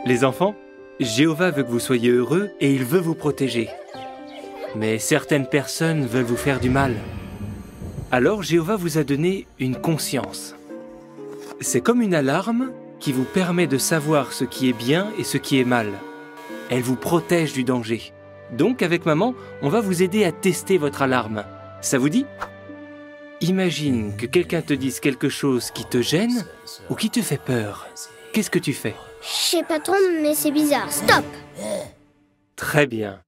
Les enfants, Jéhovah veut que vous soyez heureux et il veut vous protéger. Mais certaines personnes veulent vous faire du mal. Alors Jéhovah vous a donné une conscience. C'est comme une alarme qui vous permet de savoir ce qui est bien et ce qui est mal. Elle vous protège du danger. Donc avec maman, on va vous aider à tester votre alarme. Ça vous dit ? Imagine que quelqu'un te dise quelque chose qui te gêne ou qui te fait peur. Qu'est-ce que tu fais ? Je sais pas trop, mais c'est bizarre. Stop! Très bien.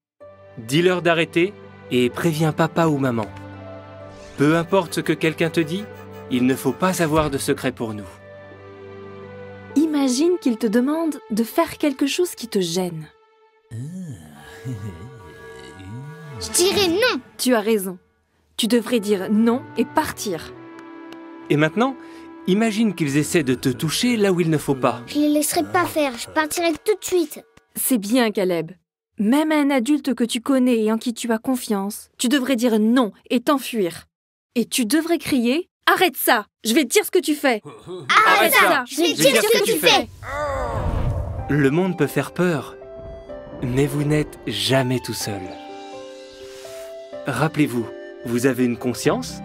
Dis-leur d'arrêter et préviens papa ou maman. Peu importe ce que quelqu'un te dit, il ne faut pas avoir de secret pour nous. Imagine qu'il te demande de faire quelque chose qui te gêne. Je dirais non! Tu as raison. Tu devrais dire non et partir. Et maintenant, imagine qu'ils essaient de te toucher là où il ne faut pas. Je les laisserai pas faire, je partirai tout de suite. C'est bien, Caleb. Même à un adulte que tu connais et en qui tu as confiance, tu devrais dire non et t'enfuir. Et tu devrais crier « Arrête ça! Je vais te dire ce que tu fais !» Arrête ça! Je vais dire ce que tu fais! Le monde peut faire peur, mais vous n'êtes jamais tout seul. Rappelez-vous, vous avez une conscience,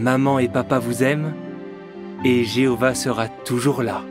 maman et papa vous aiment, et Jéhovah sera toujours là.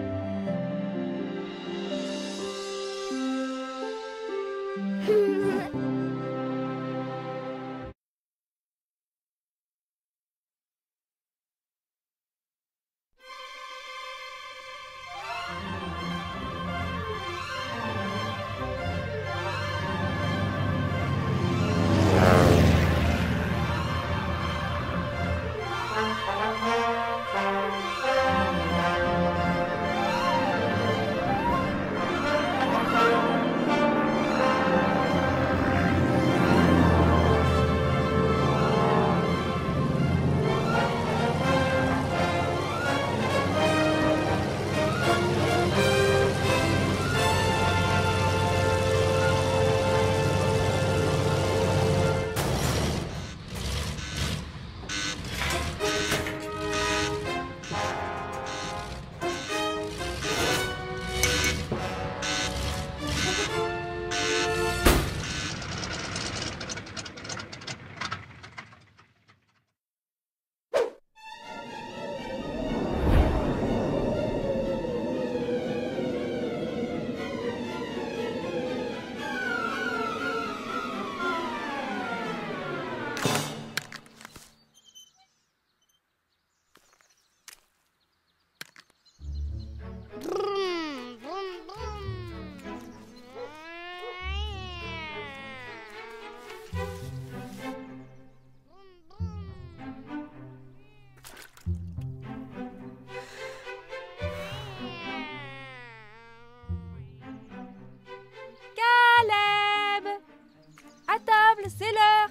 C'est l'heure!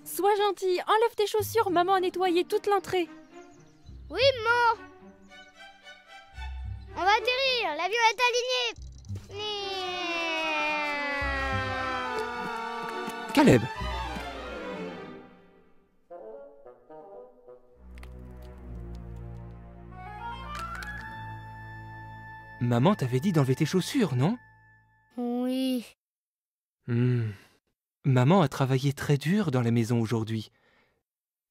Sois gentil, enlève tes chaussures, maman a nettoyé toute l'entrée. Oui, maman! On va atterrir, l'avion est aligné! Caleb! Maman t'avait dit d'enlever tes chaussures, non? Oui. Maman a travaillé très dur dans la maison aujourd'hui.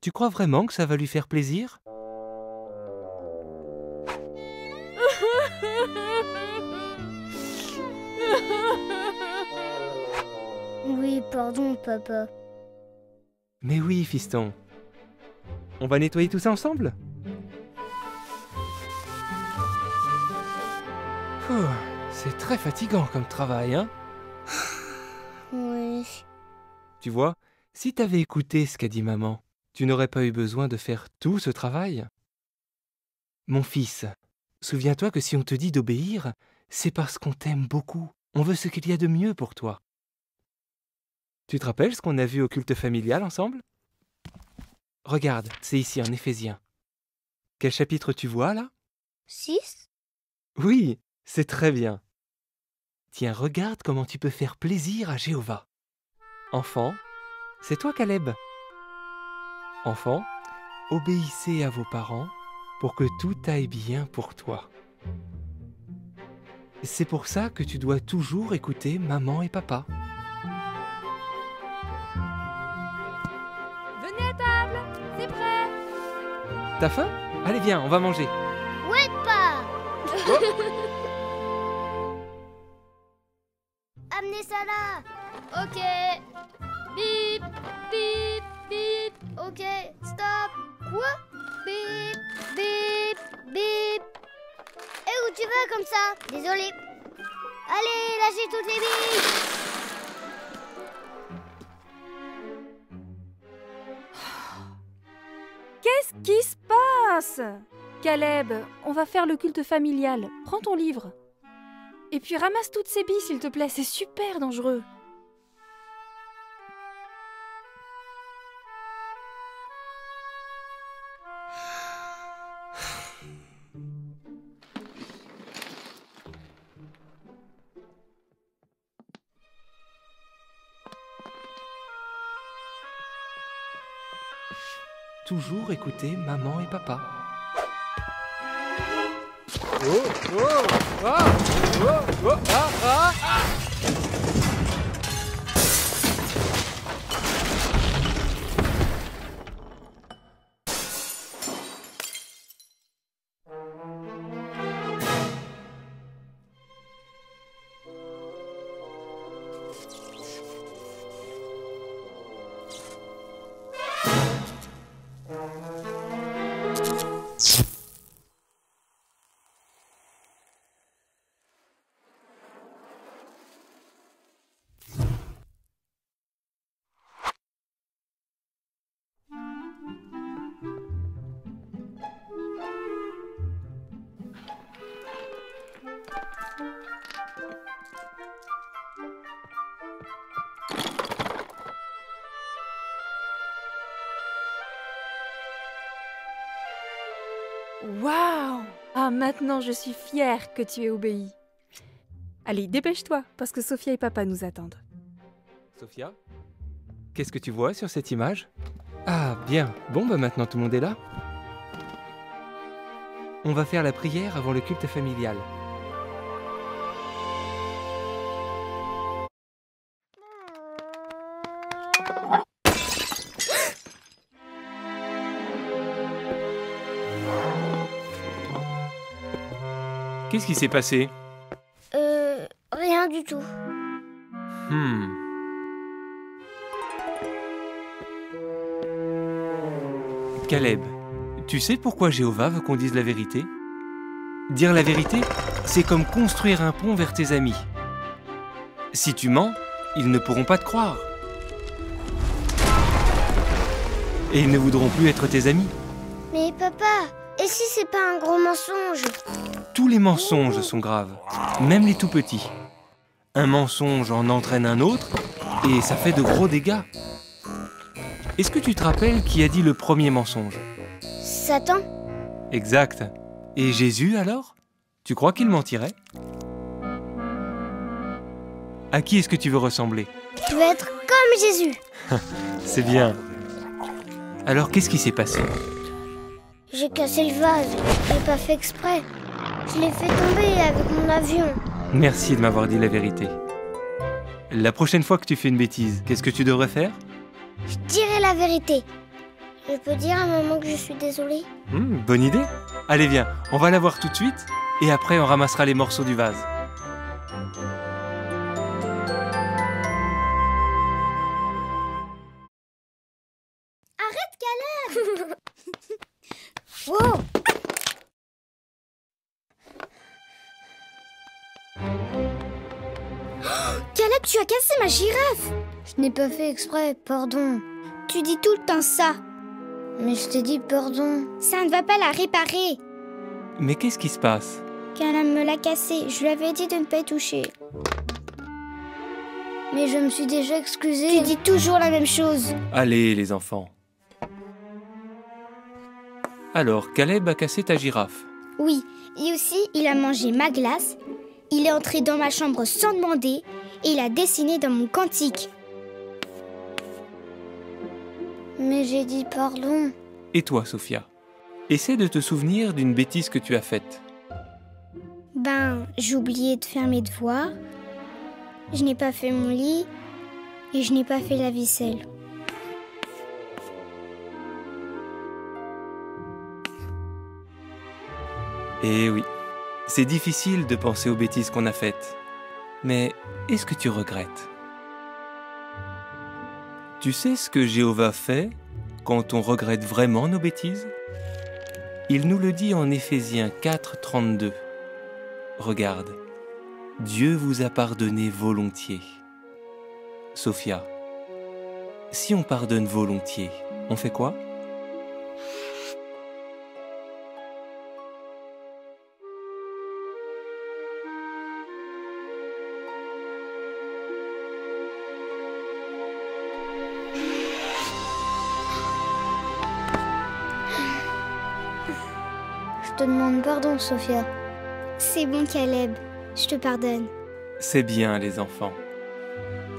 Tu crois vraiment que ça va lui faire plaisir? Oui, pardon, papa. Mais oui, fiston. On va nettoyer tout ça ensemble? C'est très fatigant comme travail, hein? Oui. Tu vois, si t'avais écouté ce qu'a dit maman, tu n'aurais pas eu besoin de faire tout ce travail. Mon fils, souviens-toi que si on te dit d'obéir, c'est parce qu'on t'aime beaucoup. On veut ce qu'il y a de mieux pour toi. Tu te rappelles ce qu'on a vu au culte familial ensemble? Regarde, c'est ici en Éphésiens. Quel chapitre tu vois là? 6? Oui, c'est très bien. Tiens, regarde comment tu peux faire plaisir à Jéhovah. Enfant, c'est toi Caleb. Enfant, obéissez à vos parents pour que tout aille bien pour toi. C'est pour ça que tu dois toujours écouter maman et papa. Venez à table, c'est prêt. T'as faim? Allez, viens, on va manger. Ouais, pas. Amenez ça là. Ok. Bip, bip, bip. Ok, stop. Quoi? Bip, bip, bip. Et où tu vas comme ça? Désolé. Allez, lâchez toutes les billes. Qu'est-ce qui se passe? Caleb, on va faire le culte familial. Prends ton livre. Et puis ramasse toutes ces billes, s'il te plaît. C'est super dangereux. Toujours écouter maman et papa. Waouh! Ah, maintenant je suis fière que tu aies obéi. Allez, dépêche-toi, parce que Sophia et papa nous attendent. Sophia, qu'est-ce que tu vois sur cette image? Ah, bien. Bon, bah maintenant tout le monde est là. On va faire la prière avant le culte familial. Qu'est-ce qui s'est passé? Rien du tout. Caleb, tu sais pourquoi Jéhovah veut qu'on dise la vérité? Dire la vérité, c'est comme construire un pont vers tes amis. Si tu mens, ils ne pourront pas te croire. Et ils ne voudront plus être tes amis. Mais papa, et si c'est pas un gros mensonge? Tous les mensonges sont graves, même les tout petits. Un mensonge en entraîne un autre, et ça fait de gros dégâts. Est-ce que tu te rappelles qui a dit le premier mensonge? Satan? Exact. Et Jésus alors? Tu crois qu'il mentirait? À qui est-ce que tu veux ressembler? Tu veux être comme Jésus. C'est bien. Alors qu'est-ce qui s'est passé? J'ai cassé le vase. J'ai pas fait exprès. Je l'ai fait tomber avec mon avion. Merci de m'avoir dit la vérité. La prochaine fois que tu fais une bêtise, qu'est-ce que tu devrais faire? Je dirai la vérité. Je peux dire à maman que je suis désolée? Bonne idée. Allez viens, on va la voir tout de suite, et après on ramassera les morceaux du vase. Wow! Caleb, tu as cassé ma girafe! Je n'ai pas fait exprès, pardon. Tu dis tout le temps ça. Mais je t'ai dit pardon. Ça ne va pas la réparer. Mais qu'est-ce qui se passe? Caleb me l'a cassé. Je lui avais dit de ne pas y toucher. Mais je me suis déjà excusée. Tu dis toujours la même chose. Allez les enfants. Alors, Caleb a cassé ta girafe. Oui, et aussi il a mangé ma glace. Il est entré dans ma chambre sans demander et il a dessiné dans mon cantique. Mais j'ai dit pardon. Et toi, Sophia? Essaie de te souvenir d'une bêtise que tu as faite. J'ai oublié de faire mes devoirs, je n'ai pas fait mon lit et je n'ai pas fait la vaisselle. Eh oui, c'est difficile de penser aux bêtises qu'on a faites. Mais est-ce que tu regrettes? Tu sais ce que Jéhovah fait quand on regrette vraiment nos bêtises? Il nous le dit en Éphésiens 4, 32. Regarde, Dieu vous a pardonné volontiers. Sophia, si on pardonne volontiers, on fait quoi? Je te demande pardon, Sophia. C'est bon, Caleb, je te pardonne. C'est bien, les enfants.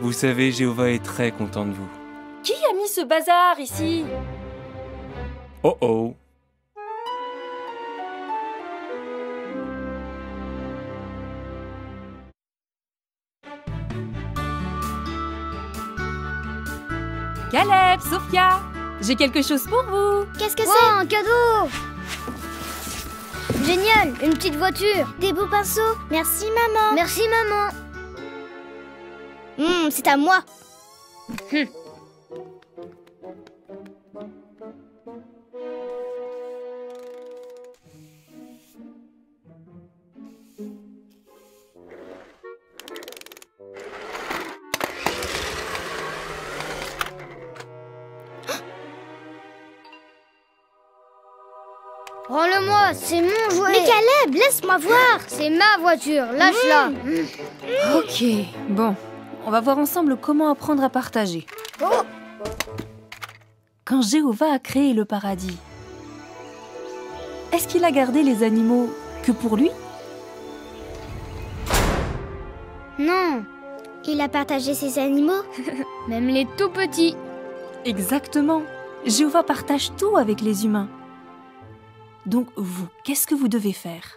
Vous savez, Jéhovah est très content de vous. Qui a mis ce bazar ici? Oh oh! Caleb, Sophia, j'ai quelque chose pour vous. Qu'est-ce que Wow, c'est? un cadeau! Génial, une petite voiture. Des beaux pinceaux. Merci, maman. Merci, maman. C'est à moi. Rends-le-moi, c'est mon jouet. Mais Caleb, laisse-moi voir. C'est ma voiture, lâche-la. Ok, bon, on va voir ensemble comment apprendre à partager. Oh. Quand Jéhovah a créé le paradis, est-ce qu'il a gardé les animaux que pour lui? Non, Il a partagé ses animaux. même les tout petits. Exactement. Jéhovah partage tout avec les humains. Donc vous, qu'est-ce que vous devez faire?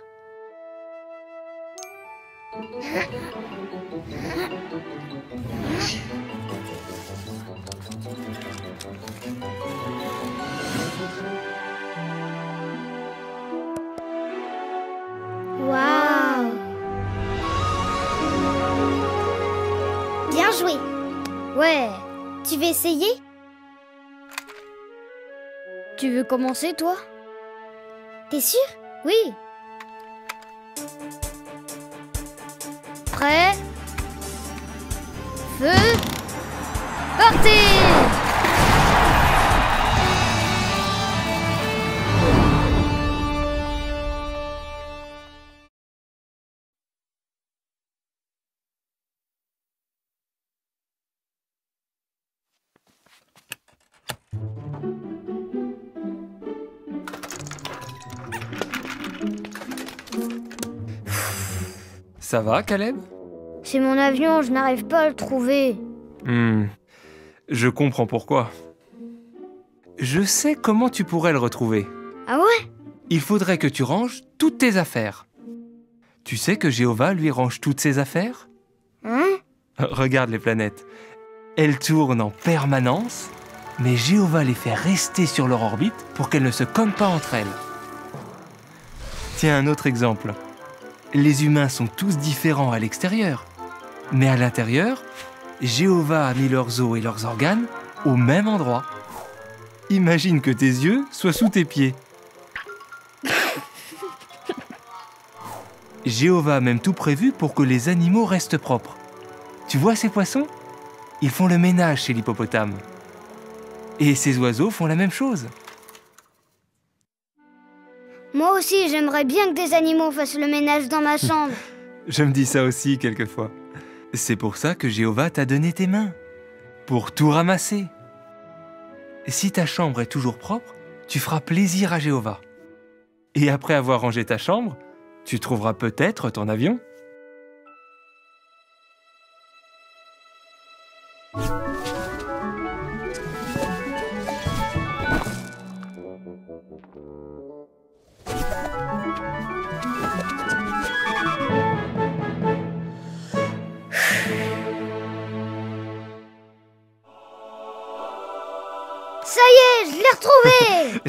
Waouh! Bien joué. Ouais. Tu veux essayer? Tu veux commencer, toi? T'es sûr? Oui. Prêt? Feu! Partez! Ça va, Caleb? C'est mon avion, je n'arrive pas à le trouver. Je comprends pourquoi. Je sais comment tu pourrais le retrouver. Ah ouais? Il faudrait que tu ranges toutes tes affaires. Tu sais que Jéhovah lui range toutes ses affaires? Hein? Regarde les planètes. Elles tournent en permanence, mais Jéhovah les fait rester sur leur orbite pour qu'elles ne se cognent pas entre elles. Tiens, un autre exemple. Les humains sont tous différents à l'extérieur, mais à l'intérieur, Jéhovah a mis leurs os et leurs organes au même endroit. Imagine que tes yeux soient sous tes pieds. Jéhovah a même tout prévu pour que les animaux restent propres. Tu vois ces poissons? Ils font le ménage chez l'hippopotame. Et ces oiseaux font la même chose. Moi aussi, j'aimerais bien que des animaux fassent le ménage dans ma chambre. Je me dis ça aussi quelquefois. C'est pour ça que Jéhovah t'a donné tes mains. Pour tout ramasser. Si ta chambre est toujours propre, tu feras plaisir à Jéhovah. Et après avoir rangé ta chambre, tu trouveras peut-être ton avion.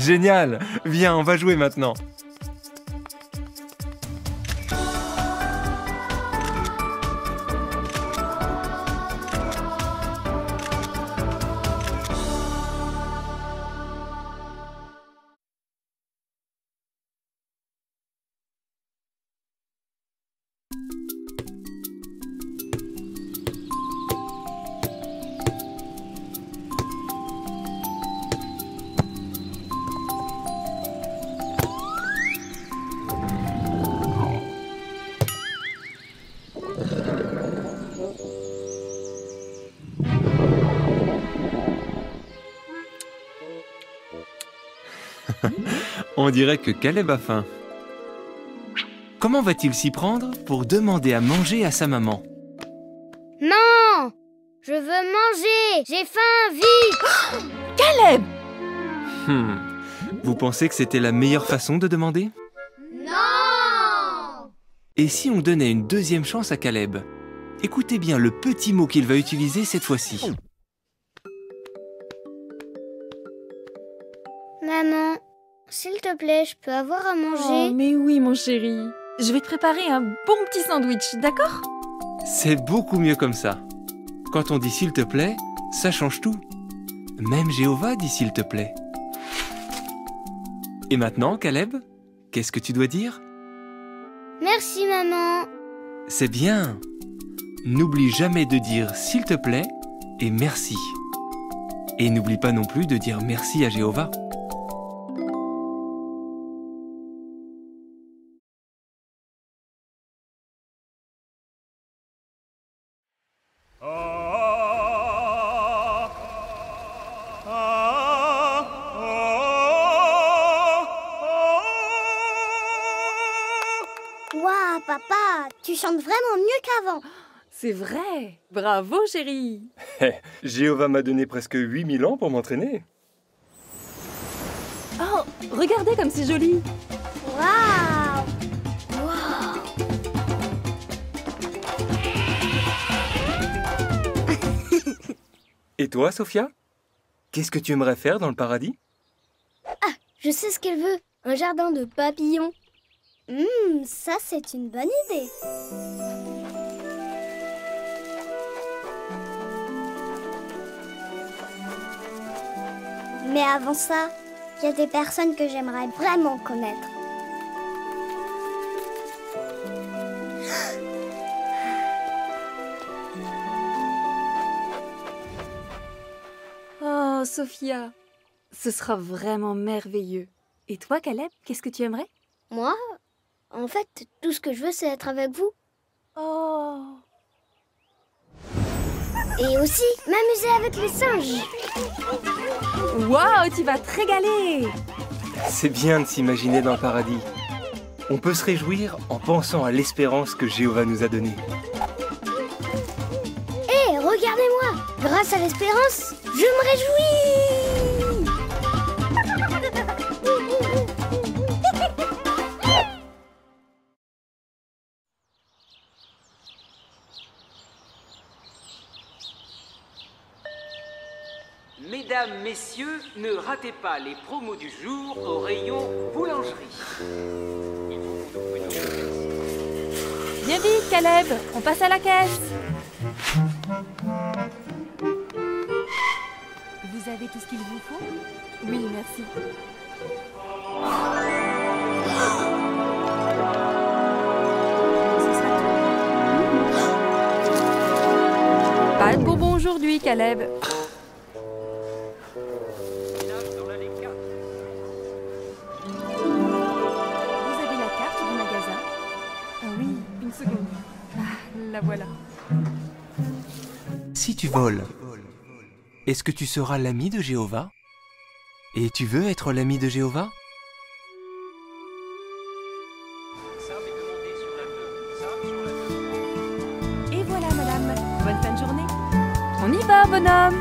Génial! Viens, on va jouer maintenant. On dirait que Caleb a faim. Comment va-t-il s'y prendre pour demander à manger à sa maman? Non! Je veux manger! J'ai faim, vite! Caleb! Vous pensez que c'était la meilleure façon de demander? Non! Et si on donnait une deuxième chance à Caleb? Écoutez bien le petit mot qu'il va utiliser cette fois-ci. Maman, s'il te plaît, je peux avoir à manger? Oh, mais oui, mon chéri. Je vais te préparer un bon petit sandwich, d'accord? C'est beaucoup mieux comme ça. Quand on dit s'il te plaît, ça change tout. Même Jéhovah dit s'il te plaît. Et maintenant, Caleb, qu'est-ce que tu dois dire? Merci, maman. C'est bien. N'oublie jamais de dire s'il te plaît et merci. Et n'oublie pas non plus de dire merci à Jéhovah. Waouh, papa, tu chantes vraiment mieux qu'avant. C'est vrai. Bravo, chéri. Jéhovah m'a donné presque 8000 ans pour m'entraîner. Oh, regardez comme c'est joli. Waouh! Et toi, Sophia? Qu'est-ce que tu aimerais faire dans le paradis? Je sais ce qu'elle veut. Un jardin de papillons. Ça c'est une bonne idée. Mais avant ça, il y a des personnes que j'aimerais vraiment connaître. Oh, Sophia, ce sera vraiment merveilleux. Et toi, Caleb, qu'est-ce que tu aimerais? Moi, en fait, tout ce que je veux, c'est être avec vous. Oh, Et aussi, m'amuser avec les singes. waouh, tu vas te régaler. C'est bien de s'imaginer dans le paradis. On peut se réjouir en pensant à l'espérance que Jéhovah nous a donnée. Hé, regardez-moi. Grâce à l'espérance, je me réjouis. Mesdames, messieurs, ne ratez pas les promos du jour au rayon boulangerie. Viens vite, Caleb, on passe à la caisse. Vous avez tout ce qu'il vous faut? Oui, merci. Ce sera tout. Pas de bonbons aujourd'hui, Caleb. Vous avez la carte du magasin? Ah oui, une seconde. Ah, la voilà. Si tu voles, est-ce que tu seras l'ami de Jéhovah? Et tu veux être l'ami de Jéhovah? Et voilà, madame. Bonne fin de journée. On y va, bonhomme.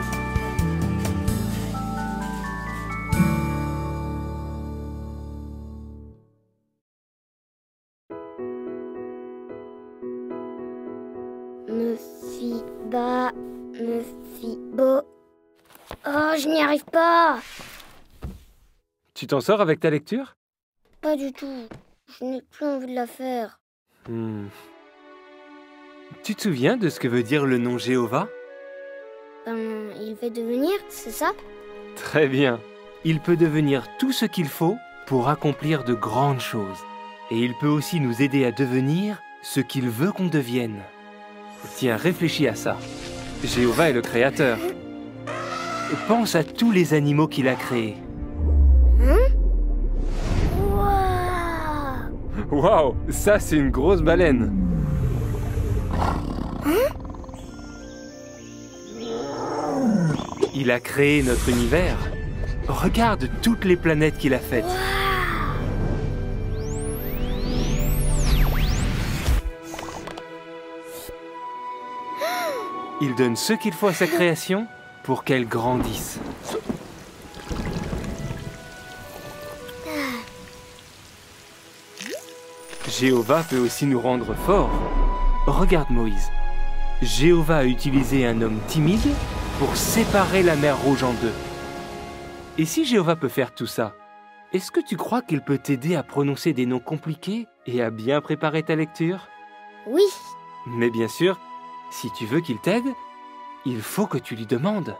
Me fie bas, me fie beau. Oh, je n'y arrive pas. Tu t'en sors avec ta lecture? Pas du tout. Je n'ai plus envie de la faire. Tu te souviens de ce que veut dire le nom Jéhovah? Il va devenir, c'est ça? Très bien. Il peut devenir tout ce qu'il faut pour accomplir de grandes choses. Et il peut aussi nous aider à devenir ce qu'il veut qu'on devienne. Tiens, réfléchis à ça. Jéhovah est le créateur. Pense à tous les animaux qu'il a créés. Waouh, ça c'est une grosse baleine. Il a créé notre univers. Regarde toutes les planètes qu'il a faites. Il donne ce qu'il faut à sa création pour qu'elle grandisse. Jéhovah peut aussi nous rendre forts. Regarde Moïse. Jéhovah a utilisé un homme timide pour séparer la mer Rouge en deux. Et si Jéhovah peut faire tout ça, est-ce que tu crois qu'il peut t'aider à prononcer des noms compliqués et à bien préparer ta lecture? Oui. Mais bien sûr, si tu veux qu'il t'aide, il faut que tu lui demandes.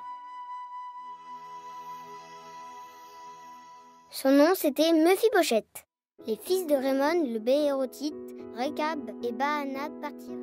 Son nom, c'était Mephibosheth. Les fils de Raymond, le Béérotite, Rekab et Baana partirent.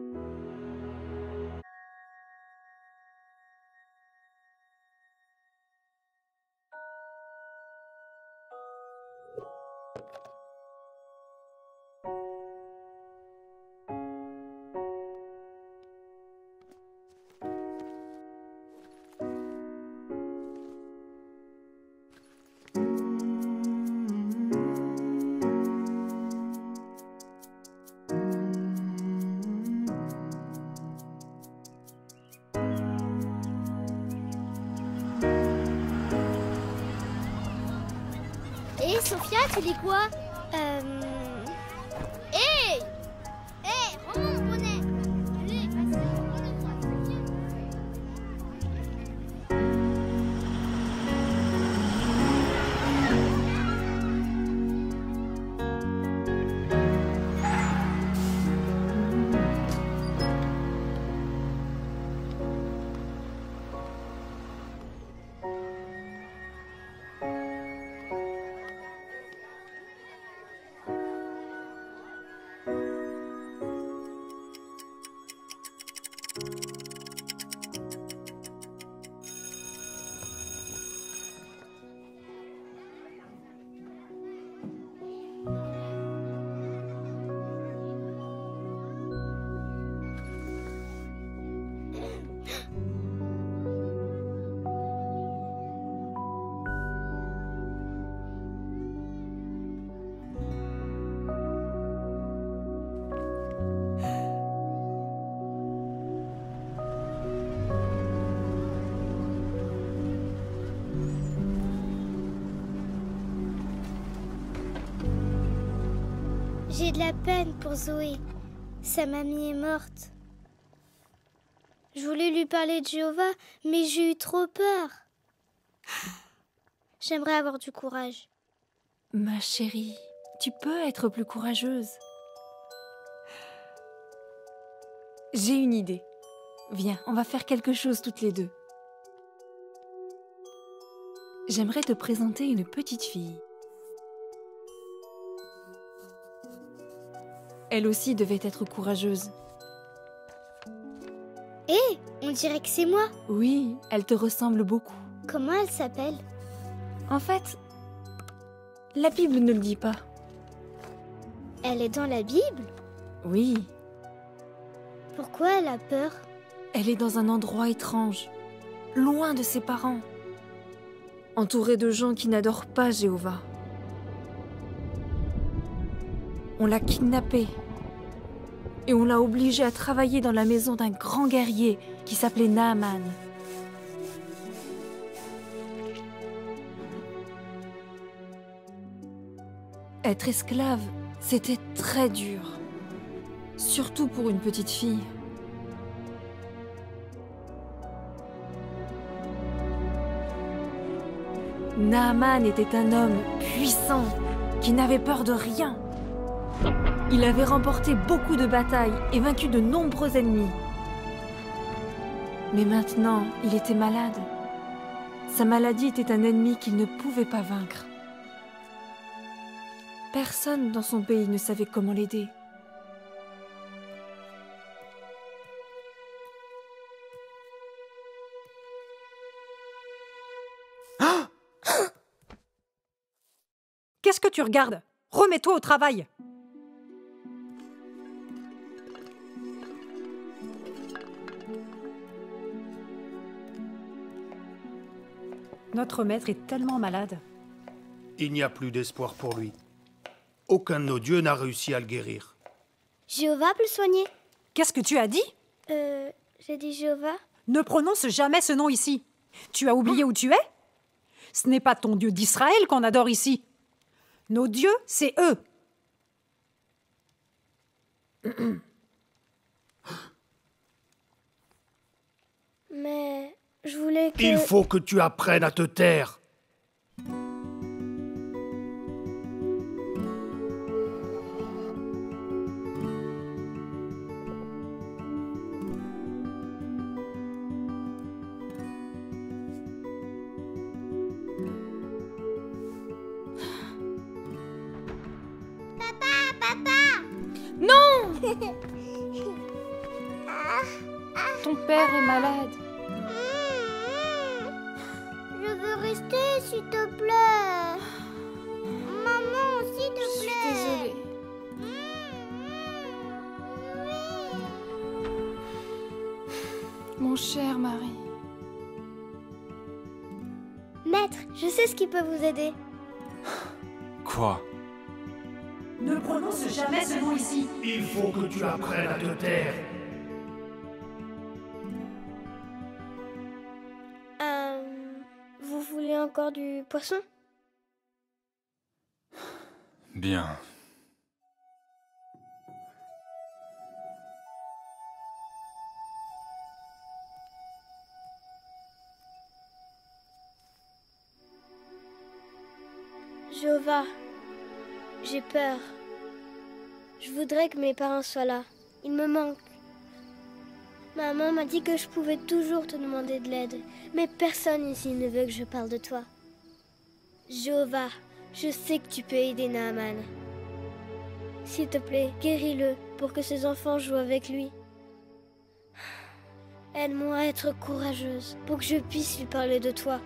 Hé, Sophia, tu dis quoi? Hé! Hé, rends-moi mon bonnet! Allez, vas-y, rends-le-moi, c'est bien. J'ai de la peine pour Zoé. Sa mamie est morte. Je voulais lui parler de Jéhovah, mais j'ai eu trop peur. J'aimerais avoir du courage. Ma chérie, tu peux être plus courageuse. J'ai une idée. Viens, on va faire quelque chose toutes les deux. J'aimerais te présenter une petite fille. Elle aussi devait être courageuse. Hé, on dirait que c'est moi. Oui, elle te ressemble beaucoup. Comment elle s'appelle? En fait, la Bible ne le dit pas. Elle est dans la Bible? Oui, Pourquoi elle a peur? elle est dans un endroit étrange, loin de ses parents, entourée de gens qui n'adorent pas Jéhovah. On l'a kidnappée et on l'a obligée à travailler dans la maison d'un grand guerrier qui s'appelait Naaman. Être esclave, c'était très dur, surtout pour une petite fille. Naaman était un homme puissant, qui n'avait peur de rien. Il avait remporté beaucoup de batailles et vaincu de nombreux ennemis. Mais maintenant, il était malade. Sa maladie était un ennemi qu'il ne pouvait pas vaincre. Personne dans son pays ne savait comment l'aider. Qu'est-ce que tu regardes? Remets-toi au travail. Notre maître est tellement malade. Il n'y a plus d'espoir pour lui. Aucun de nos dieux n'a réussi à le guérir. Jéhovah peut le soigner. Qu'est-ce que tu as dit? J'ai dit Jéhovah. Ne prononce jamais ce nom ici. Tu as oublié où tu es? Ce n'est pas ton Dieu d'Israël qu'on adore ici. Nos dieux, c'est eux. Mais je voulais que... Il faut que tu apprennes à te taire. Ton père est malade. Je veux rester, s'il te plaît. Maman, s'il te Je suis plaît. désolée. Mon cher mari. Maître, je sais ce qui peut vous aider. Quoi? Ne prononce jamais ce nom ici. Il faut que tu apprennes à te taire. Vous voulez encore du poisson? Bien. Jéhovah, j'ai peur. Je voudrais que mes parents soient là. Ils me manquent. Maman m'a dit que je pouvais toujours te demander de l'aide, mais personne ici ne veut que je parle de toi. Jéhovah, je sais que tu peux aider Naaman. S'il te plaît, guéris-le pour que ses enfants jouent avec lui. Aide-moi à être courageuse pour que je puisse lui parler de toi.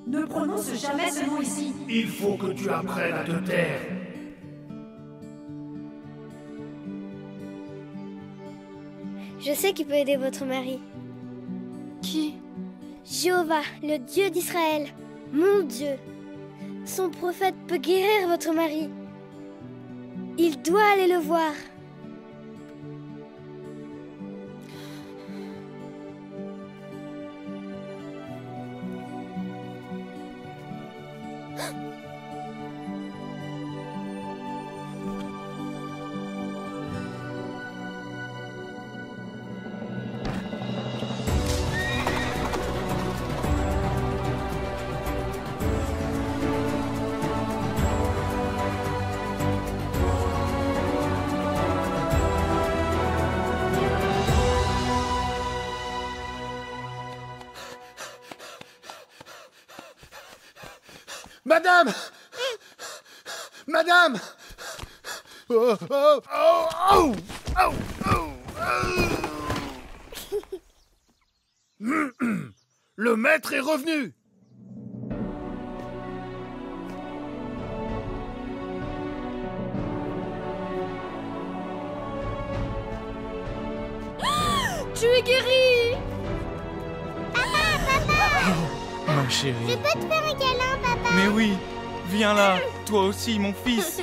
Ne prononce jamais ce nom ici. Il faut que tu apprennes à te taire. Je sais qu'il peut aider votre mari. Qui? Jéhovah, le Dieu d'Israël, mon Dieu. Son prophète peut guérir votre mari. Il doit aller le voir. Madame! Madame! Oh, oh, oh, oh, oh, oh, oh. Le maître est revenu! Tu es guéri! Ma chérie. Je peux te faire un câlin, papa? Mais oui, viens là, toi aussi, mon fils.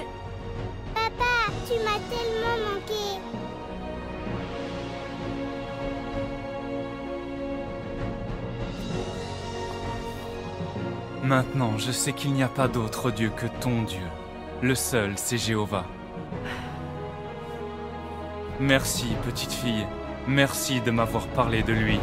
Papa, tu m'as tellement manqué. Maintenant, je sais qu'il n'y a pas d'autre Dieu que ton Dieu. Le seul, c'est Jéhovah. Merci, petite fille. Merci de m'avoir parlé de lui.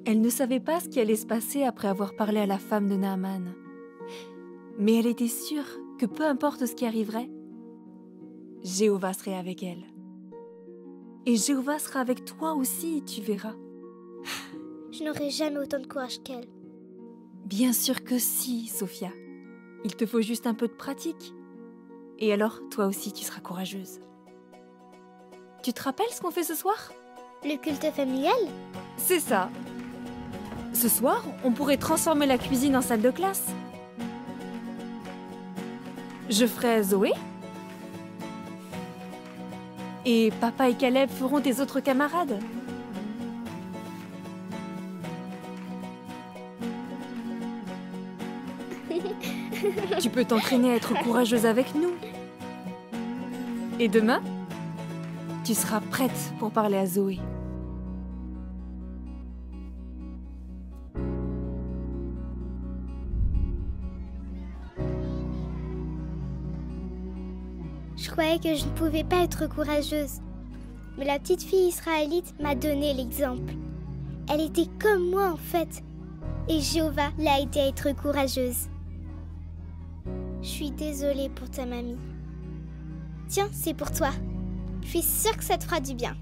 Elle ne savait pas ce qui allait se passer après avoir parlé à la femme de Naaman. Mais elle était sûre que peu importe ce qui arriverait, Jéhovah serait avec elle. Et Jéhovah sera avec toi aussi, tu verras. Je n'aurai jamais autant de courage qu'elle. Bien sûr que si, Sophia. Il te faut juste un peu de pratique. Et alors, toi aussi, tu seras courageuse. Tu te rappelles ce qu'on fait ce soir? Le culte familial? C'est ça. Ce soir, on pourrait transformer la cuisine en salle de classe. Je ferai Zoé. Et papa et Caleb feront tes autres camarades. Tu peux t'entraîner à être courageuse avec nous. Et demain, tu seras prête pour parler à Zoé. Je croyais que je ne pouvais pas être courageuse. Mais la petite fille israélite m'a donné l'exemple. Elle était comme moi en fait. Et Jéhovah l'a aidée à être courageuse. Je suis désolée pour ta mamie. Tiens, c'est pour toi. Je suis sûre que ça te fera du bien.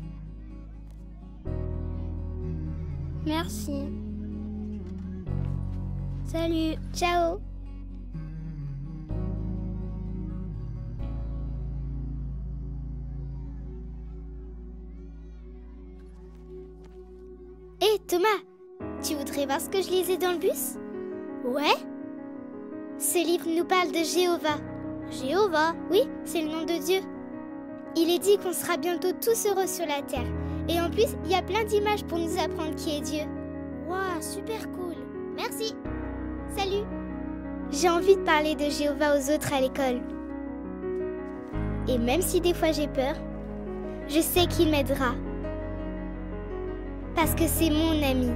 Merci. Salut. Ciao. Hé, Thomas, tu voudrais voir ce que je lisais dans le bus? Ouais? Ce livre nous parle de Jéhovah. Jéhovah? Oui, c'est le nom de Dieu. Il est dit qu'on sera bientôt tous heureux sur la terre. Et en plus, il y a plein d'images pour nous apprendre qui est Dieu. Waouh, super cool. Merci. Salut. J'ai envie de parler de Jéhovah aux autres à l'école. Et même si des fois j'ai peur, je sais qu'il m'aidera. Parce que c'est mon ami.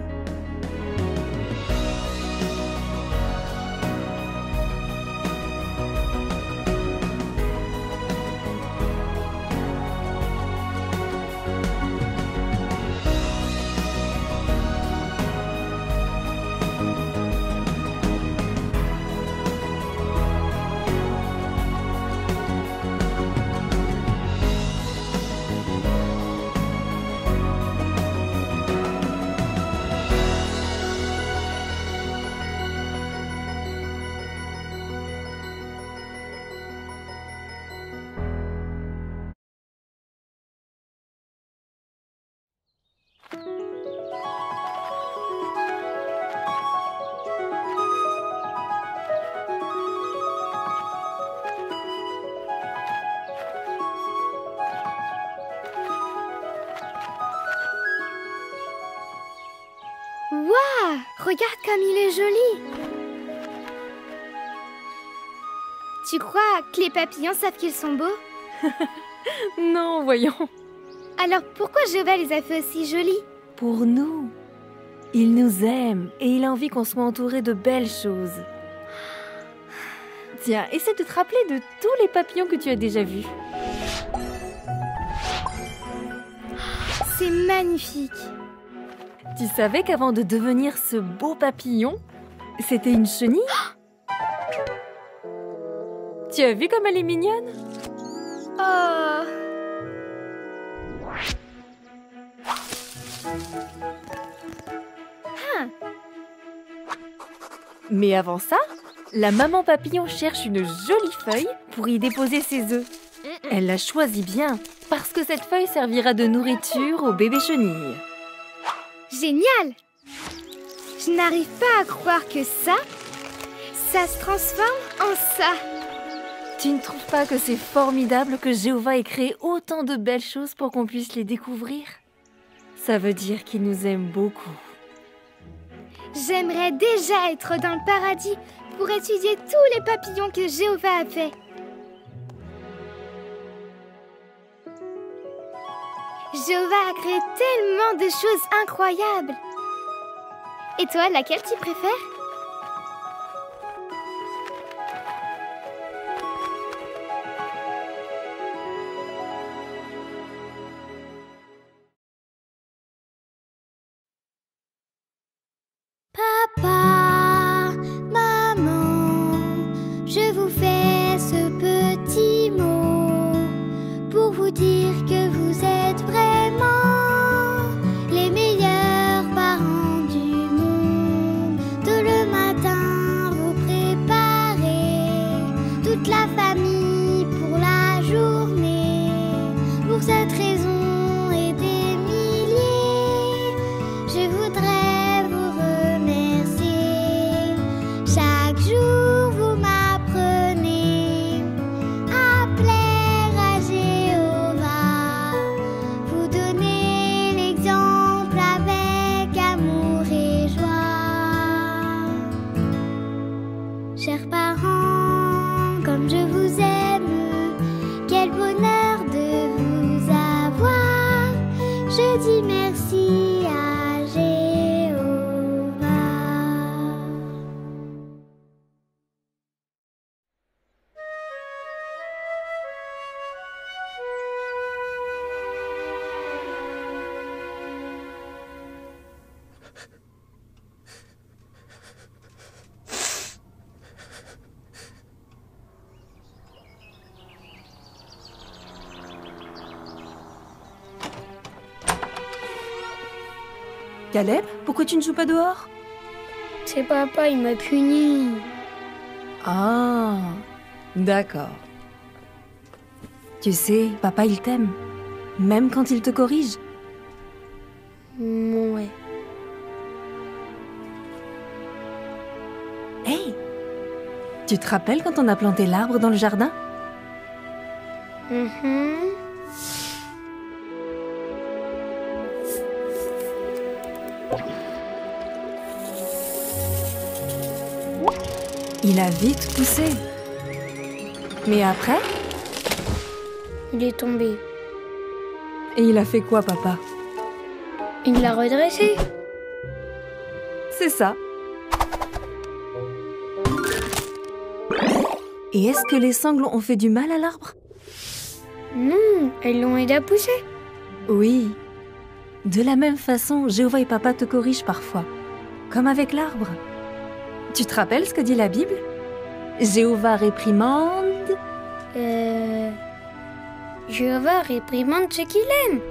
Waouh! Regarde comme il est joli! Tu crois que les papillons savent qu'ils sont beaux? Non, voyons. Alors pourquoi Jéhovah les a fait aussi jolis? Pour nous. Il nous aime et il a envie qu'on soit entouré de belles choses. Tiens, essaie de te rappeler de tous les papillons que tu as déjà vus. C'est magnifique! Tu savais qu'avant de devenir ce beau papillon, c'était une chenille? Tu as vu comme elle est mignonne? Oh! Mais avant ça, la maman papillon cherche une jolie feuille pour y déposer ses œufs. Elle la choisit bien, parce que cette feuille servira de nourriture au bébé chenille. Génial! Je n'arrive pas à croire que ça se transforme en ça. Tu ne trouves pas que c'est formidable que Jéhovah ait créé autant de belles choses pour qu'on puisse les découvrir? Ça veut dire qu'il nous aime beaucoup. J'aimerais déjà être dans le paradis pour étudier tous les papillons que Jéhovah a fait. Jéhovah a créé tellement de choses incroyables. Et toi, laquelle tu préfères? Papa, maman, je vous fais ce petit mot pour vous dire que vous êtes vraiment les meilleurs parents du monde. Tout le matin, vous préparez toute la famille pour la journée. Pour cette raison et des milliers, je voudrais vous remercier. Chaque jour, vous m'apprenez à plaire à Jéhovah. Vous donnez l'exemple avec amour et joie. Chers parents, comme je vous aime, quel bonheur de vous avoir. Je dis merci à Jéhovah. Caleb, pourquoi tu ne joues pas dehors? C'est papa, il m'a puni. Ah, d'accord. Tu sais, papa, il t'aime. Même quand il te corrige. Ouais. Hey! Tu te rappelles quand on a planté l'arbre dans le jardin? Il a vite poussé. Mais après, Il est tombé. et il a fait quoi, papa? Il l'a redressé. C'est ça. Et est-ce que les sangles ont fait du mal à l'arbre? Non, elles l'ont aidé à pousser. Oui. De la même façon, Jéhovah et papa te corrigent parfois. Comme avec l'arbre. Tu te rappelles ce que dit la Bible? Jéhovah réprimande. Jéhovah réprimande ceux qu'il aime.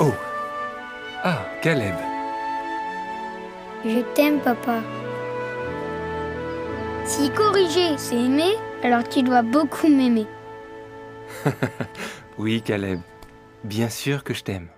Oh! Ah, Caleb! Je t'aime, papa. Si corriger, c'est aimer, alors tu dois beaucoup m'aimer. Oui, Caleb. Bien sûr que je t'aime.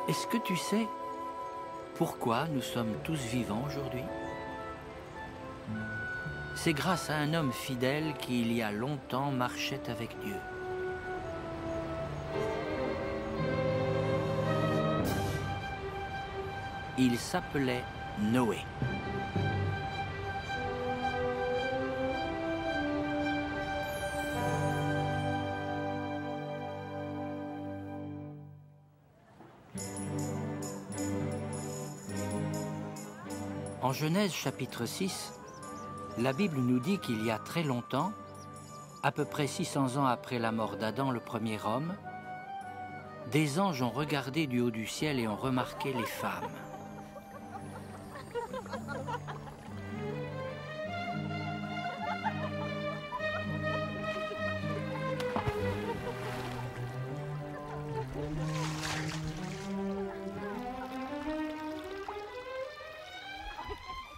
Est-ce que tu sais pourquoi nous sommes tous vivants aujourd'hui? C'est grâce à un homme fidèle qui, il y a longtemps, marchait avec Dieu. Il s'appelait Noé. En Genèse chapitre 6, la Bible nous dit qu'il y a très longtemps, à peu près 600 ans après la mort d'Adam, le premier homme, des anges ont regardé du haut du ciel et ont remarqué les femmes.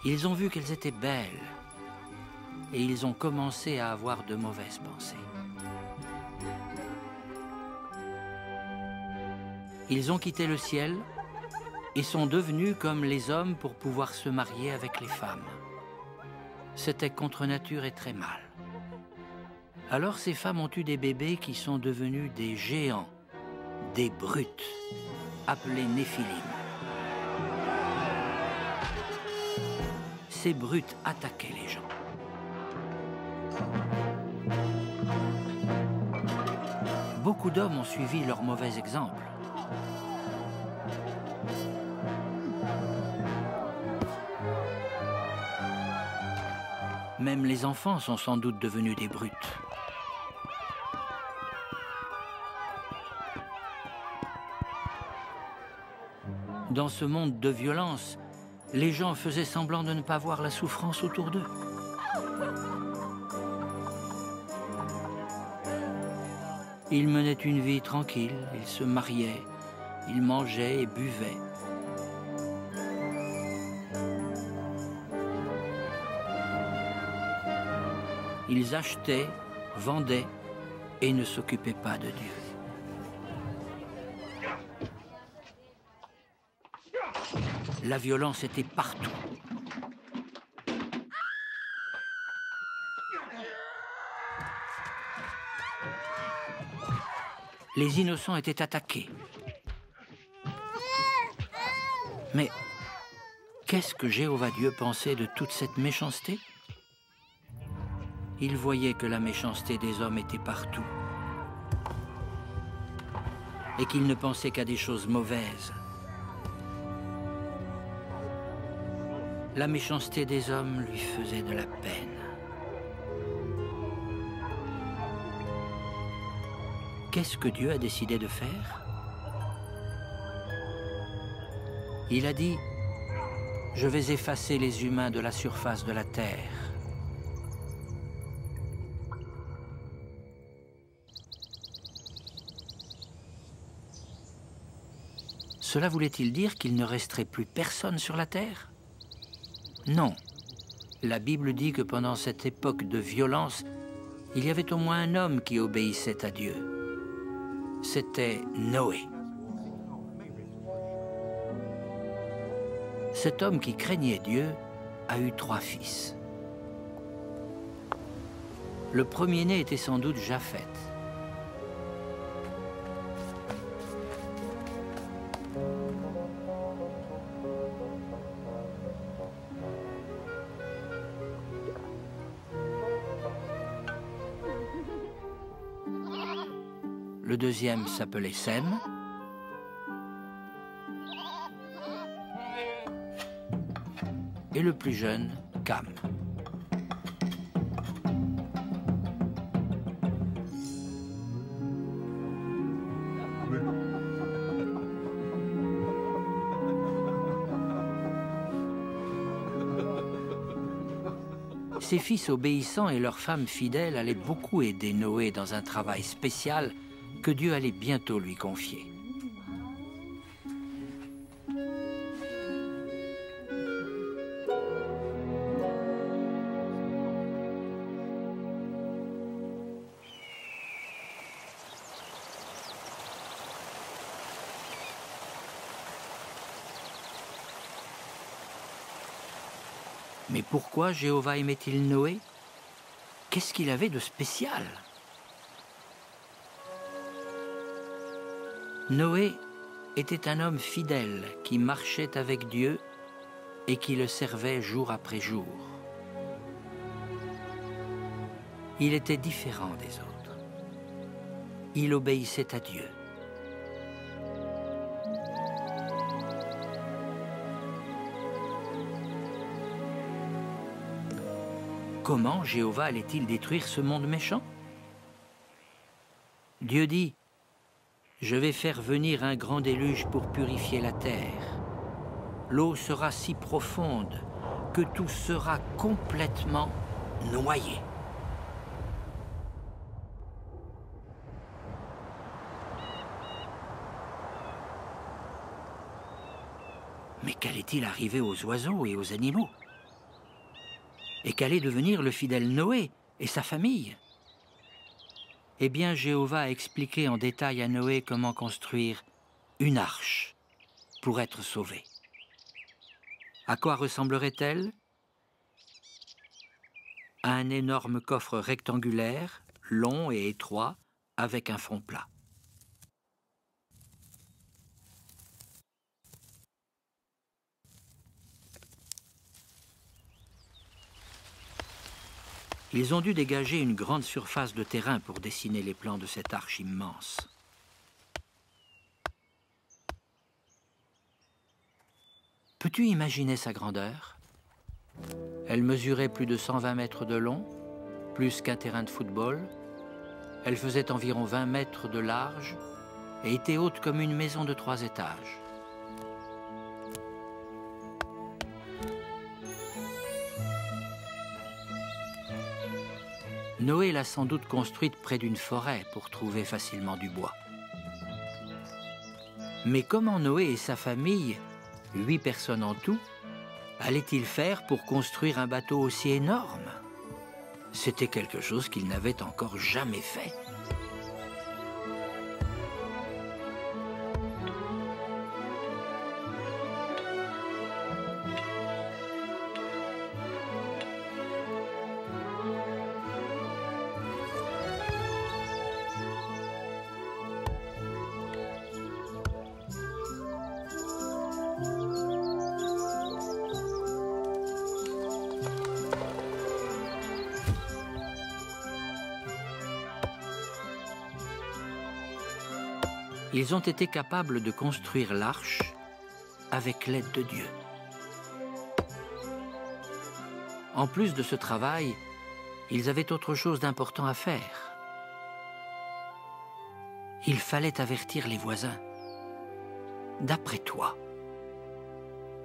Ils ont vu qu'elles étaient belles et ils ont commencé à avoir de mauvaises pensées. Ils ont quitté le ciel et sont devenus comme les hommes pour pouvoir se marier avec les femmes. C'était contre nature et très mal. Alors ces femmes ont eu des bébés qui sont devenus des géants, des brutes, appelés Néphilim. Ces brutes attaquaient les gens. Beaucoup d'hommes ont suivi leur mauvais exemple. Même les enfants sont sans doute devenus des brutes. Dans ce monde de violence, les gens faisaient semblant de ne pas voir la souffrance autour d'eux. Ils menaient une vie tranquille, ils se mariaient, ils mangeaient et buvaient. Ils achetaient, vendaient et ne s'occupaient pas de Dieu. La violence était partout. Les innocents étaient attaqués. Mais qu'est-ce que Jéhovah Dieu pensait de toute cette méchanceté? Il voyait que la méchanceté des hommes était partout et qu'il ne pensait qu'à des choses mauvaises. La méchanceté des hommes lui faisait de la peine. Qu'est-ce que Dieu a décidé de faire? Il a dit, « Je vais effacer les humains de la surface de la terre. » Cela voulait-il dire qu'il ne resterait plus personne sur la terre? Non. La Bible dit que pendant cette époque de violence, il y avait au moins un homme qui obéissait à Dieu. C'était Noé. Cet homme qui craignait Dieu a eu 3 fils. Le premier-né était sans doute Japheth. Le deuxième s'appelait Sem. Et le plus jeune, Cam. Ses fils obéissants et leurs femmes fidèles allaient beaucoup aider Noé dans un travail spécial que Dieu allait bientôt lui confier. Mais pourquoi Jéhovah aimait-il Noé? Qu'est-ce qu'il avait de spécial? Noé était un homme fidèle qui marchait avec Dieu et qui le servait jour après jour. Il était différent des autres. Il obéissait à Dieu. Comment Jéhovah allait-il détruire ce monde méchant? Dieu dit, « Je vais faire venir un grand déluge pour purifier la terre. L'eau sera si profonde que tout sera complètement noyé. » Mais qu'allait-il arriver aux oiseaux et aux animaux? et qu'allait devenir le fidèle Noé et sa famille. Eh bien, Jéhovah a expliqué en détail à Noé comment construire une arche pour être sauvé. À quoi ressemblerait-elle? À un énorme coffre rectangulaire, long et étroit, avec un fond plat. Ils ont dû dégager une grande surface de terrain pour dessiner les plans de cette arche immense. Peux-tu imaginer sa grandeur? Elle mesurait plus de 120 mètres de long, plus qu'un terrain de football. Elle faisait environ 20 mètres de large et était haute comme une maison de 3 étages. Noé l'a sans doute construite près d'une forêt pour trouver facilement du bois. Mais comment Noé et sa famille, 8 personnes en tout, allaient-ils faire pour construire un bateau aussi énorme? C'était quelque chose qu'ils n'avaient encore jamais fait. Ils ont été capables de construire l'arche avec l'aide de Dieu. En plus de ce travail, ils avaient autre chose d'important à faire. Il fallait avertir les voisins. D'après toi,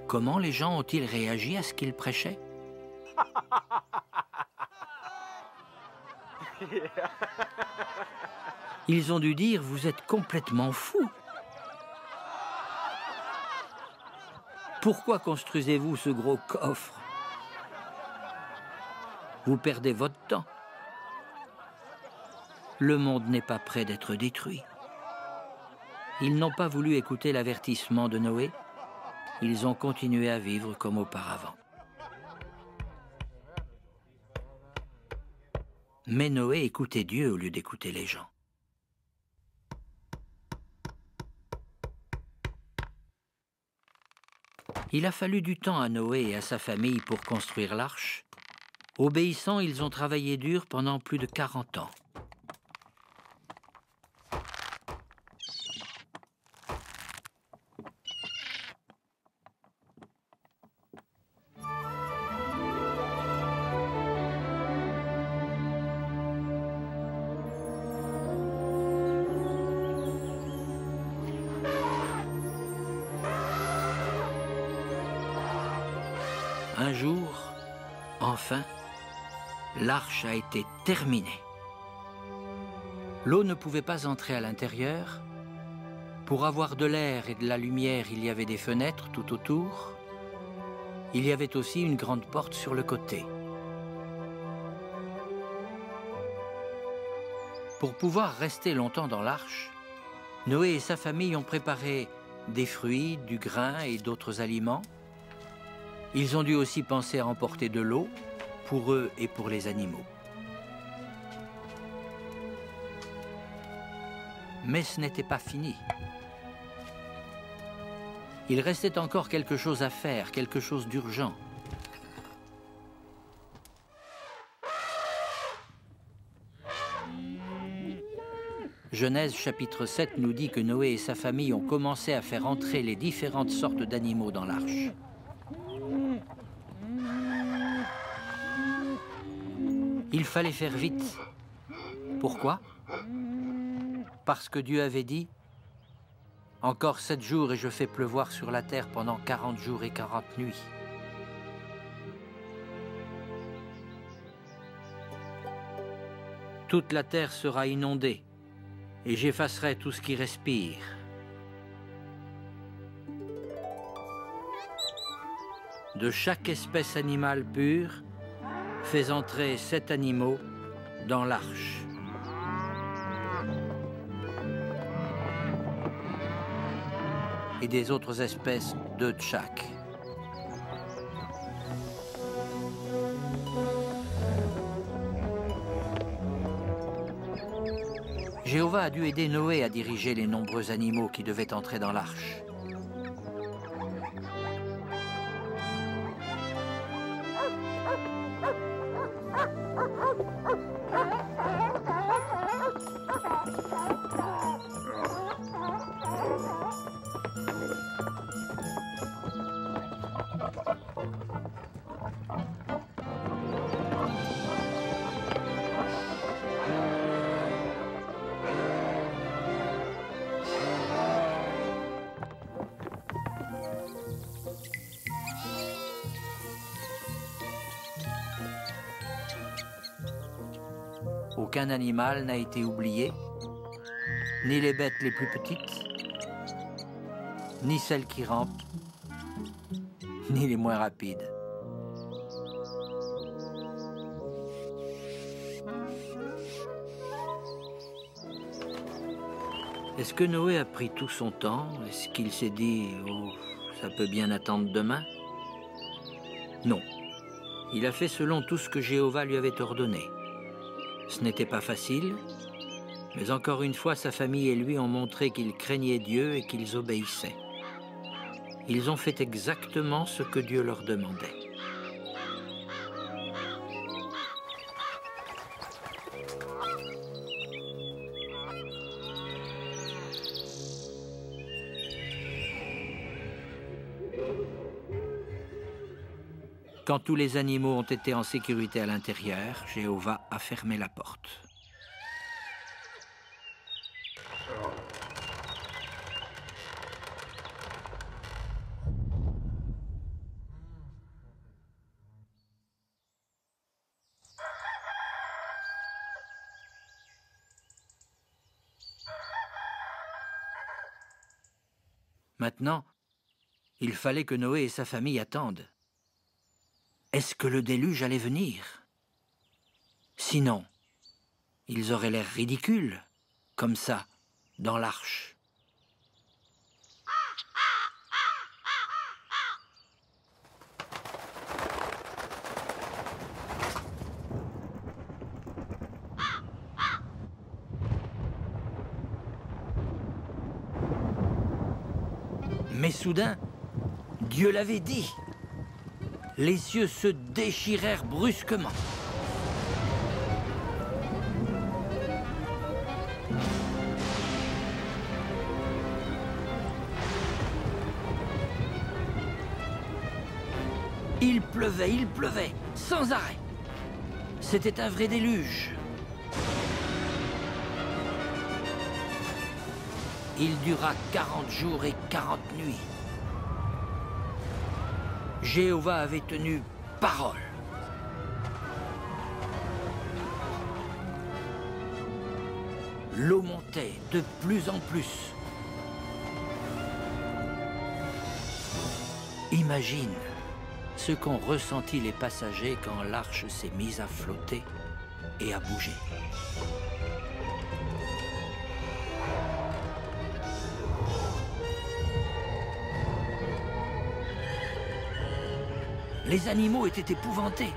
comment les gens ont-ils réagi à ce qu'il prêchait? Ils ont dû dire, vous êtes complètement fous. Pourquoi construisez-vous ce gros coffre? Vous perdez votre temps. Le monde n'est pas prêt d'être détruit. Ils n'ont pas voulu écouter l'avertissement de Noé. Ils ont continué à vivre comme auparavant. Mais Noé écoutait Dieu au lieu d'écouter les gens. Il a fallu du temps à Noé et à sa famille pour construire l'arche. Obéissants, ils ont travaillé dur pendant plus de 40 ans. Un jour, enfin, l'arche a été terminée. L'eau ne pouvait pas entrer à l'intérieur. Pour avoir de l'air et de la lumière, il y avait des fenêtres tout autour. Il y avait aussi une grande porte sur le côté. Pour pouvoir rester longtemps dans l'arche, Noé et sa famille ont préparé des fruits, du grain et d'autres aliments. Ils ont dû aussi penser à emporter de l'eau pour eux et pour les animaux. Mais ce n'était pas fini. Il restait encore quelque chose à faire, quelque chose d'urgent. Genèse chapitre 7 nous dit que Noé et sa famille ont commencé à faire entrer les différentes sortes d'animaux dans l'arche. Il fallait faire vite. Pourquoi? Parce que Dieu avait dit « Encore 7 jours et je fais pleuvoir sur la terre pendant 40 jours et 40 nuits. » Toute la terre sera inondée et j'effacerai tout ce qui respire. De chaque espèce animale pure, fais entrer 7 animaux dans l'arche. Et des autres espèces, 2 de chaque. Jéhovah a dû aider Noé à diriger les nombreux animaux qui devaient entrer dans l'arche. Aucun animal n'a été oublié, ni les bêtes les plus petites, ni celles qui rampent, ni les moins rapides. Est-ce que Noé a pris tout son temps? Est-ce qu'il s'est dit « Oh, ça peut bien attendre demain ?» Non. Il a fait selon tout ce que Jéhovah lui avait ordonné. Ce n'était pas facile, mais encore une fois, sa famille et lui ont montré qu'ils craignaient Dieu et qu'ils obéissaient. Ils ont fait exactement ce que Dieu leur demandait. Quand tous les animaux ont été en sécurité à l'intérieur, Jéhovah a fermé la porte. Maintenant, il fallait que Noé et sa famille attendent. Est-ce que le déluge allait venir? Sinon, ils auraient l'air ridicules, comme ça, dans l'arche. Mais soudain, Dieu l'avait dit. Les cieux se déchirèrent brusquement. Il pleuvait, sans arrêt. C'était un vrai déluge. Il dura 40 jours et 40 nuits. Jéhovah avait tenu parole. L'eau montait de plus en plus. Imagine ce qu'ont ressenti les passagers quand l'arche s'est mise à flotter et à bouger. Les animaux étaient épouvantés.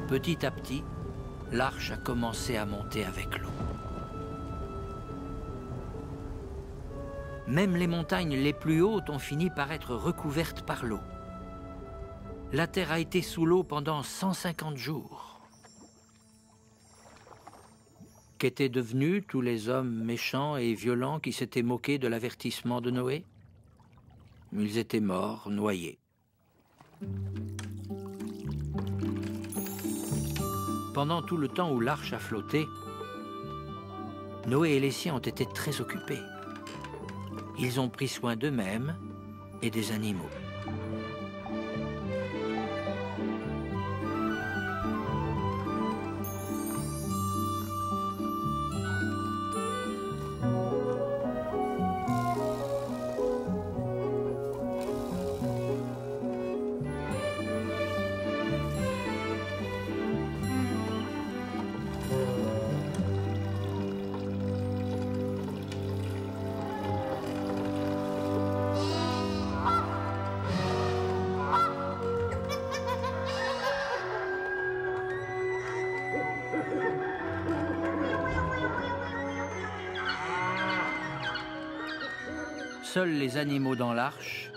Petit à petit, l'arche a commencé à monter avec l'eau. Même les montagnes les plus hautes ont fini par être recouvertes par l'eau. La terre a été sous l'eau pendant 150 jours. Qu'étaient devenus tous les hommes méchants et violents qui s'étaient moqués de l'avertissement de Noé? Ils étaient morts, noyés. Pendant tout le temps où l'arche a flotté, Noé et les siens ont été très occupés. Ils ont pris soin d'eux-mêmes et des animaux. seuls les animaux dans l'arche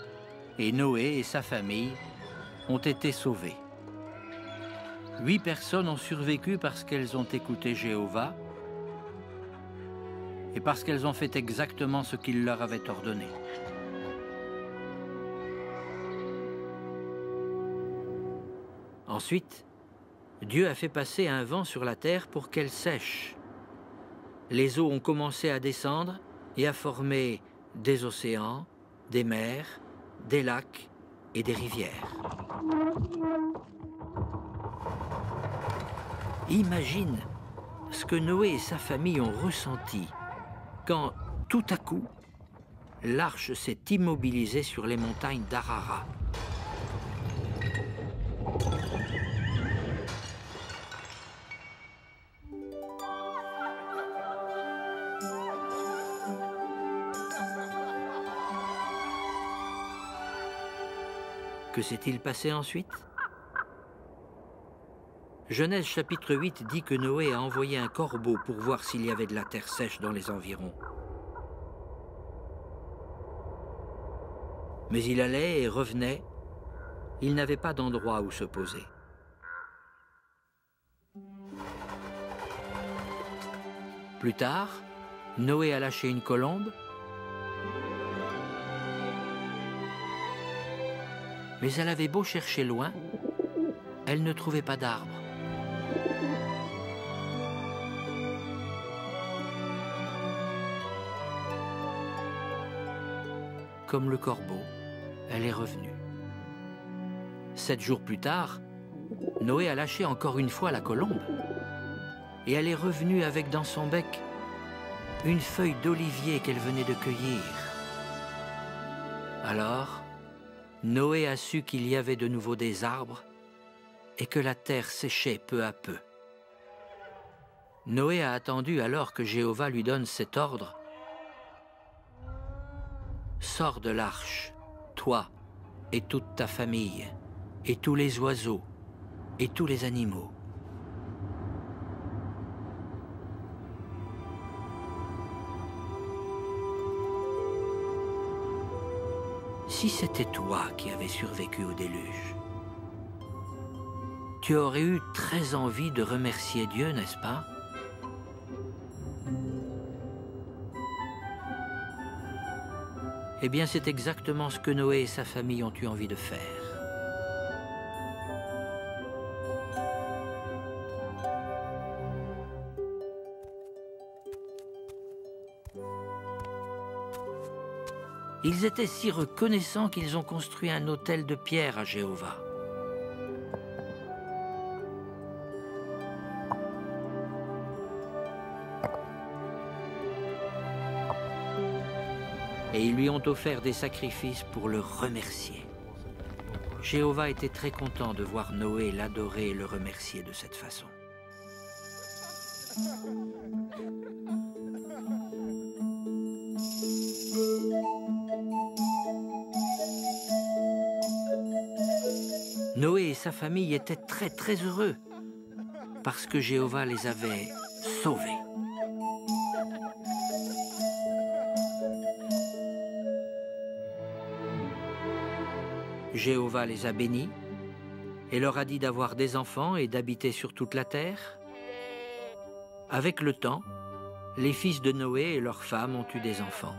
et Noé et sa famille ont été sauvés. 8 personnes ont survécu parce qu'elles ont écouté Jéhovah et parce qu'elles ont fait exactement ce qu'il leur avait ordonné. Ensuite, Dieu a fait passer un vent sur la terre pour qu'elle sèche. Les eaux ont commencé à descendre et à former des océans, des mers, des lacs et des rivières. Imagine ce que Noé et sa famille ont ressenti quand, tout à coup, l'arche s'est immobilisée sur les montagnes d'Ararat. Que s'est-il passé ensuite? Genèse chapitre 8 dit que Noé a envoyé un corbeau pour voir s'il y avait de la terre sèche dans les environs. Mais il allait et revenait, il n'avait pas d'endroit où se poser. Plus tard, Noé a lâché une colombe, mais elle avait beau chercher loin, elle ne trouvait pas d'arbre. Comme le corbeau, elle est revenue. 7 jours plus tard, Noé a lâché encore une fois la colombe. Et elle est revenue avec dans son bec une feuille d'olivier qu'elle venait de cueillir. Alors, Noé a su qu'il y avait de nouveau des arbres et que la terre séchait peu à peu. Noé a attendu alors que Jéhovah lui donne cet ordre. Sors de l'arche, toi et toute ta famille, et tous les oiseaux, et tous les animaux. Si c'était toi qui avais survécu au déluge, tu aurais eu très envie de remercier Dieu, n'est-ce pas? Eh bien, c'est exactement ce que Noé et sa famille ont eu envie de faire. Ils étaient si reconnaissants qu'ils ont construit un autel de pierre à Jéhovah. Et ils lui ont offert des sacrifices pour le remercier. Jéhovah était très content de voir Noé l'adorer et le remercier de cette façon. Noé et sa famille étaient très heureux parce que Jéhovah les avait sauvés. Jéhovah les a bénis et leur a dit d'avoir des enfants et d'habiter sur toute la terre. Avec le temps, les fils de Noé et leurs femmes ont eu des enfants.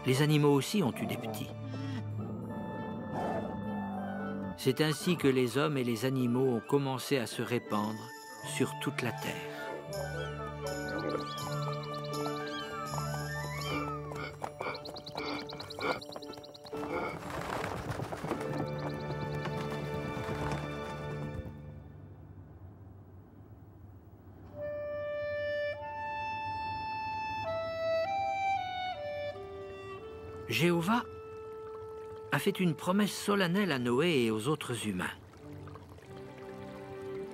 Les animaux aussi ont eu des petits. C'est ainsi que les hommes et les animaux ont commencé à se répandre sur toute la terre. Jéhovah a fait une promesse solennelle à Noé et aux autres humains.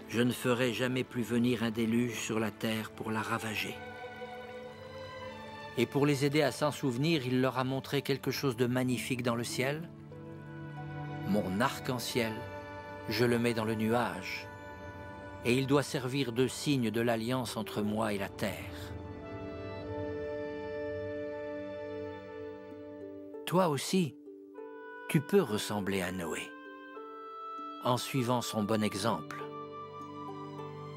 Je ne ferai jamais plus venir un déluge sur la terre pour la ravager. Et pour les aider à s'en souvenir, il leur a montré quelque chose de magnifique dans le ciel. Mon arc-en-ciel, je le mets dans le nuage. et il doit servir de signe de l'alliance entre moi et la terre. Toi aussi, tu peux ressembler à Noé, en suivant son bon exemple.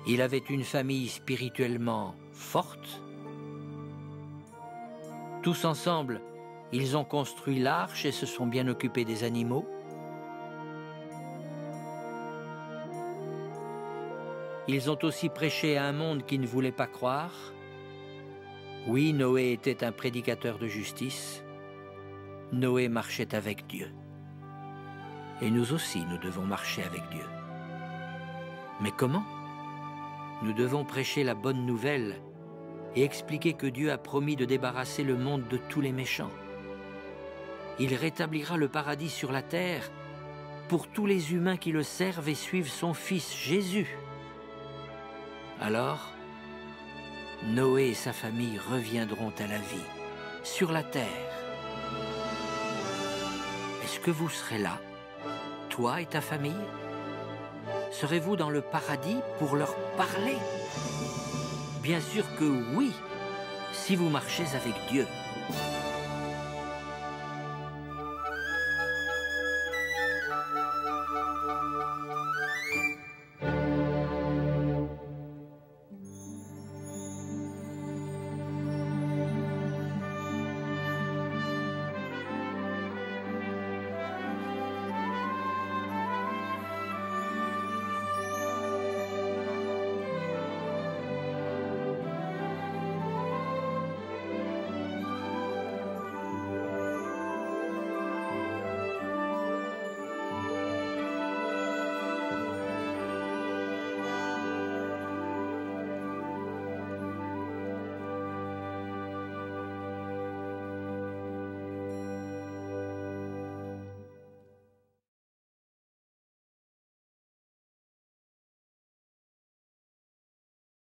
Il avait une famille spirituellement forte. Tous ensemble, ils ont construit l'arche et se sont bien occupés des animaux. Ils ont aussi prêché à un monde qui ne voulait pas croire. Oui, Noé était un prédicateur de justice. Noé marchait avec Dieu. Et nous aussi, nous devons marcher avec Dieu. Mais comment ? Nous devons prêcher la bonne nouvelle et expliquer que Dieu a promis de débarrasser le monde de tous les méchants. Il rétablira le paradis sur la terre pour tous les humains qui le servent et suivent son Fils Jésus. Alors, Noé et sa famille reviendront à la vie, sur la terre. Est-ce que vous serez là, toi et ta famille? Serez-vous dans le paradis pour leur parler? Bien sûr que oui, si vous marchez avec Dieu.